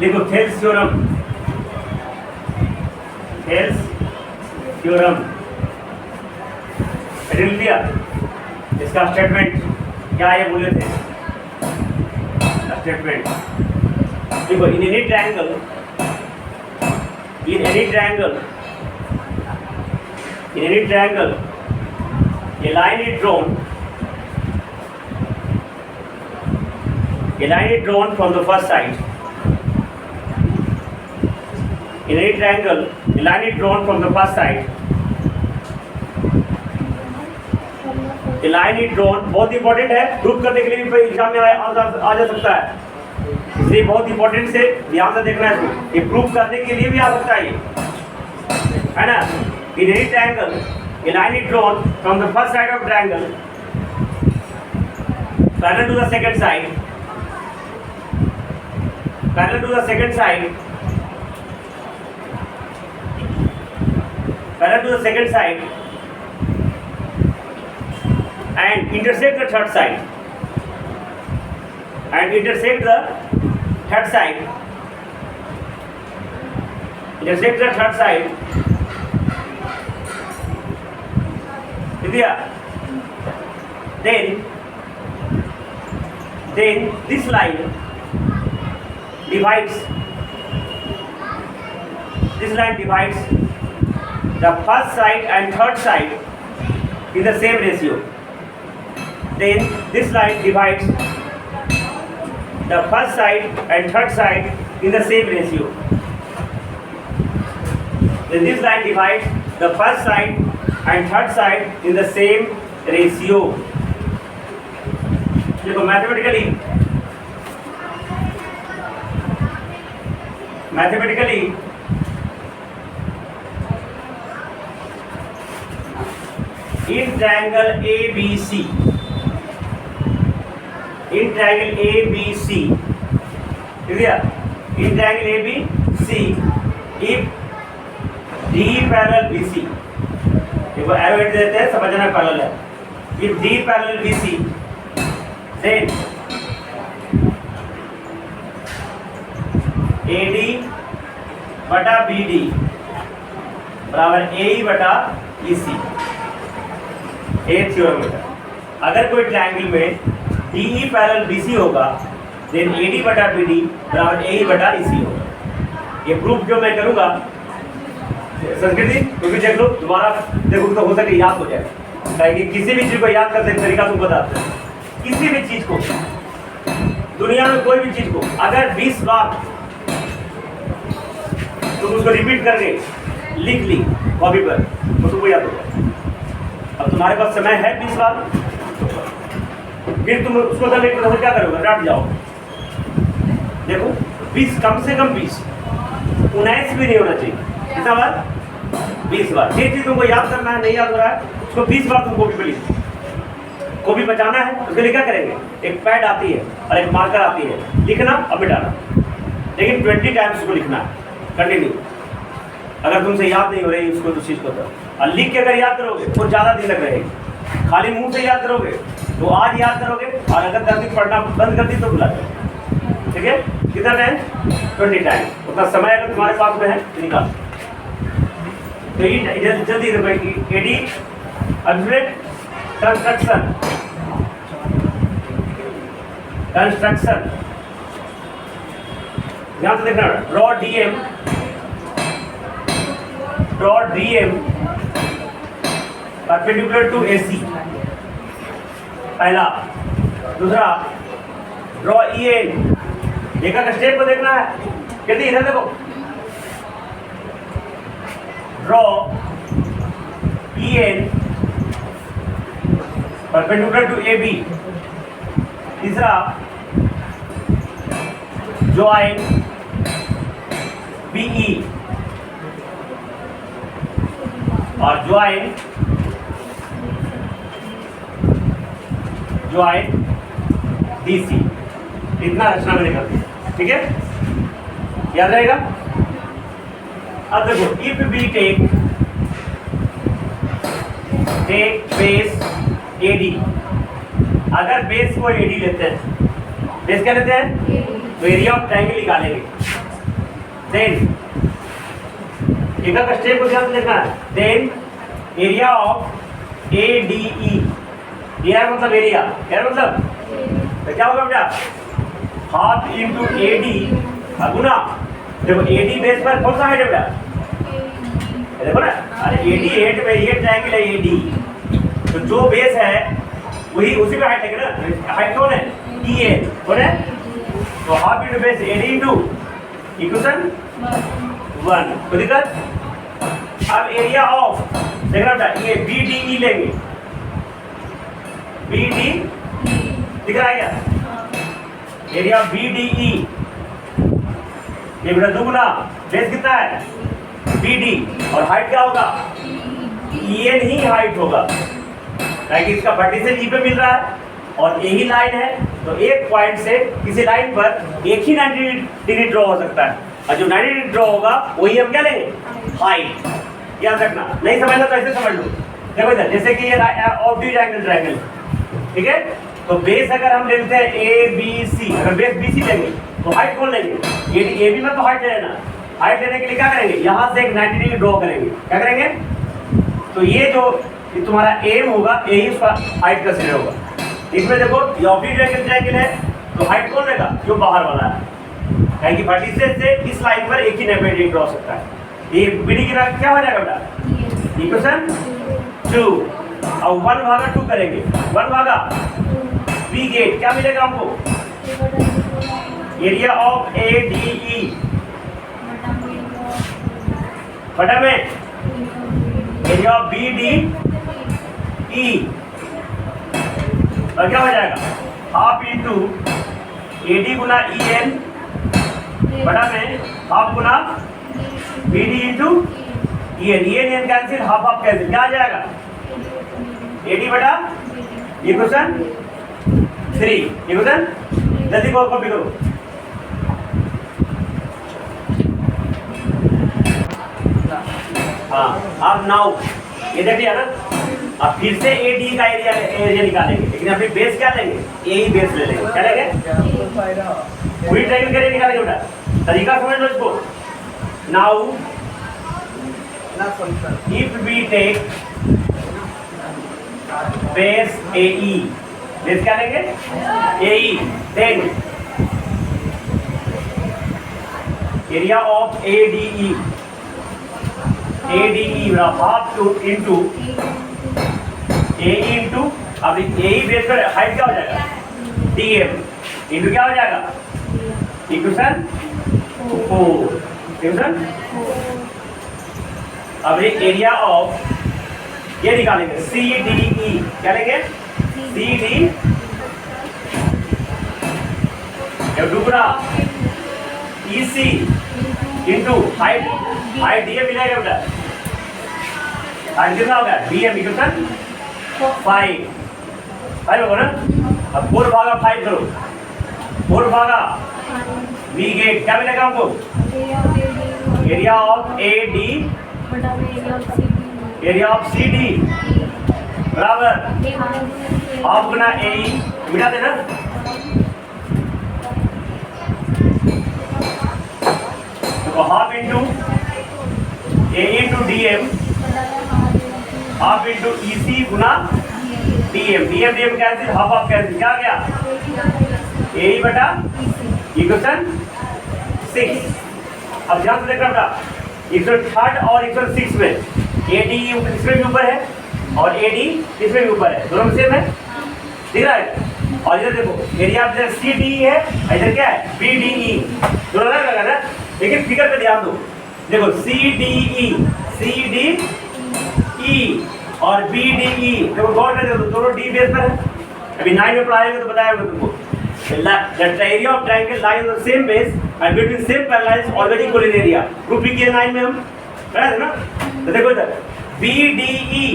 देखो Thales theorem, Thales theorem लिख लिया। इसका स्टेटमेंट क्या है बोले थे, स्टेटमेंट देखो, in any triangle, in any triangle, in any triangle a line is drawn, a line is drawn from the first side. In any triangle, a line is drawn from the first side. A line is drawn, बहुत important है, proof करने के लिए भी exam में आ जा सकता है, इसलिए बहुत इंपॉर्टेंट से ध्यान से देखना है इसको। ये प्रूफ करने के लिए भी आ सकता है, ये है ना। In any triangle, a line is drawn from the first side of triangle parallel to the second side, parallel to the second side, parallel to the second side, and intersect the third side, and intersect the third side, intersect the third side. Then this line divides, this line divides the first side and third side in the same ratio. Then this line divides the first side and third side in the same ratio. Then this line divides the first side and third side in the same ratio. देखो mathematically in triangle ABC, in triangle ABC, ठीक है, in triangle ABC if D parallel BC, देखो arrow hit देते हैं, समझना parallel है। If D parallel BC, then AD बटा BD बराबर AE बटा EC, ए थ्योरम है। अगर कोई ट्रायंगल में DE पैरेलल BC होगा, then AD बटा BD बराबर AE बटा EC होगा। ये प्रूफ जो मैं करूंगा संस्कृति, तो भी देख लो, दोबारा देखो तो हो सके याद हो जाए, ताकि किसी भी चीज को याद करने का तरीका तुम बताते हैं। किसी भी चीज को, दुनिया में कोई भी चीज को अगर 20 बार तुम उसको रिपीट करके लिख ली कॉपी पर, तो तुमको याद हो जाए। अब तुम्हारे पास समय है 20 बार, फिर तुम उसको करने की वजह क्या करोगे, रट जाओ। देखो 20, कम से कम 20, 19 भी नहीं होना चाहिए, कितना बार, 20 बार। ये चीज तुमको याद करना है, नहीं याद हो रहा है, उसको 20 बार तुम कॉपी पे लिखो। कॉपी बचाना है, उसके लिए क्या करेंगे, एक पैड आती है और एक मार्कर आती है, लिखना और मिटाना, लेकिन 20 टाइम्स उसको लिखना है कंटिन्यू। अगर तुमसे याद नहीं हो रही उसको, उस चीज को तो, और लिख के अगर याद करोगे तो ज़्यादा दिन तक रहेगी। खाली मुंह से याद करोगे तो आज याद करोगे, और अगर 10 दिन पढ़ना बंद कर दी तो भुला जाओगे। ठीक है, कितना टाइम, 20 टाइम। उतना समय अगर तुम्हारे पास में है निकाल। तो ये जल्दी एडी अल्फाबेट कंस्ट्रक्शन, कंस्ट्रक्शन ध्यान से देखना। Draw DM, draw DM perpendicular to AC, पहला। दूसरा ड्रॉ ईएन, देखा का स्टेप को देखना है, कहते इधर देखो, draw EN perpendicular to A B. तीसरा ज्वाइन बीई और ज्वाइन डीसी। इतना रचना मैंने कर दिया, ठीक है, याद रहेगा। अब देखो, if we take base AD, अगर बेस को एडी लेते हैं, बेस क्या लेते हैं, तो एरिया ऑफ ट्रायंगल निकालेंगे। देन एक का स्टेप को ध्यान से देखना है। Then area of ADE, area मतलब एरिया, मतलब तो क्या होगा बेटा, हाफ इंटू AD गुना, देखो AD बेस पर कौन सा हाइट है बेटा, देखो ना, अरे AD हेड में ये ट्रायंगल है AD, तो जो बेस है वही उसी पे हाइट लगेगा ना, हाइट कौन है EN कौन है, तो half into base AD into equation 1, कोई दिक्कत। अब एरिया ऑफ देखना बेटा, ये BDE लेंगे, BD दिख रहा है क्या, एरिया BDE, ये बेटा दुगुना बेस कितना है BD, और हाइट क्या होगा EN ही हाइट होगा, ताकि इसका वर्टिकल E पे मिल रहा है और यही लाइन है, तो एक पॉइंट से किसी लाइन पर एक ही 90 डिग्री ड्रॉ हो सकता है, और जो 90 डिग्री ड्रॉ होगा वही हम क्या लेंगे हाइट, याद रखना। नहीं समझना तो ऐसे समझ लो, देखो इधर जैसे कि ये ऑब्ट्यूज एंगल ट्रायंगल, ठीक है, तो बेस अगर हम लेते हैं ABC, अगर बेस BC लेंगे तो हाइट कौन लेंगे, ये AB में तो हाइट ले लेना, हाइट लेने के लिए क्या करेंगे, यहाँ से एक 90 डिग्री ड्रॉ करेंगे, क्या करेंगे, तो ये जो तुम्हारा एम होगा यही उसका हाइट का सीधा होगा। इसमें देखो ये ऑब्ट्यूज एंगल ट्रायंगल है, तो हाइट कौन लेगा, जो बाहर वाला है, क्योंकि वर्टिसेस से इस लाइन पर एक ही 90 डिग्री ड्रॉ सकता है। ये BD की वैल्यू क्या हो जाएगा बेटा, इक्वेशन 2, और 1 भागा 2 करेंगे, 1 भागा B गेट क्या मिलेगा हमको, एरिया ऑफ ADE बटा में एरिया ऑफ BDE, और क्या हो जाएगा हाफ इंटू AD गुना EN बटा में हाफ गुना BD into EN cancel, half cancel, क्या आ जाएगा AD बटा इक्वेशन 3, इक्वेशन जल्दी कॉपी करो। हाँ, अब नाउ ये देखिए ना, अब फिर से AD का एरिया निकालेंगे, लेकिन अपनी बेस क्या लेंगे, यही बेस ले लेंगे, क्या लेंगे, पूरी ट्रायंगल का एरिया निकालेंगे बेटा, तरीका समझ लो इसको। Now if we take base AE, base क्या लेंगे AE, then area of ADE half into AE into, अब AE बेस पर हाइट क्या हो जाएगा DM इंटू क्या हो जाएगा इक्वेशन 4, इक्वेशन। अब एरिया ऑफ ये निकालेंगे CDE, क्या लेंगे CD दुगुना EC इंटू हाइट DM मिलेगा बेटा, हाइट कितना होगा DM इक्वेशन 5 होगा ना। अब 4 भागा 5 करो, 4 भागा B गेट क्या मिलेगा हमको, area of AD area of CD बराबर हाफ गुना AE, मिटा देना, तो half into AE into DM half into EC गुना DM कैंसिल, हाफ कैंसिल, क्या गया AE बटा इक्वेशन 6। अब ध्यान से देखना बेटा, इक्वेशन 3 और इक्वेशन 6 में AD इसमें भी ऊपर है और AD इसमें भी ऊपर है, दोनों में सेम है, दिख रहा है। और इधर देखो एरिया इधर CDE है, इधर क्या है BDE, दोनों अलग लगा ना, लेकिन फिगर पे ध्यान दो, देखो CDE और BDE, देखो गौर कर, दोनों D बेस पर है, अभी 9 में पढ़ाएंगे तो बताया तुमको, that the area of triangle lies on the same base and between same parallels already equal in area, proof भी किया 9 में हम, है ना। तो देखो इधर BDE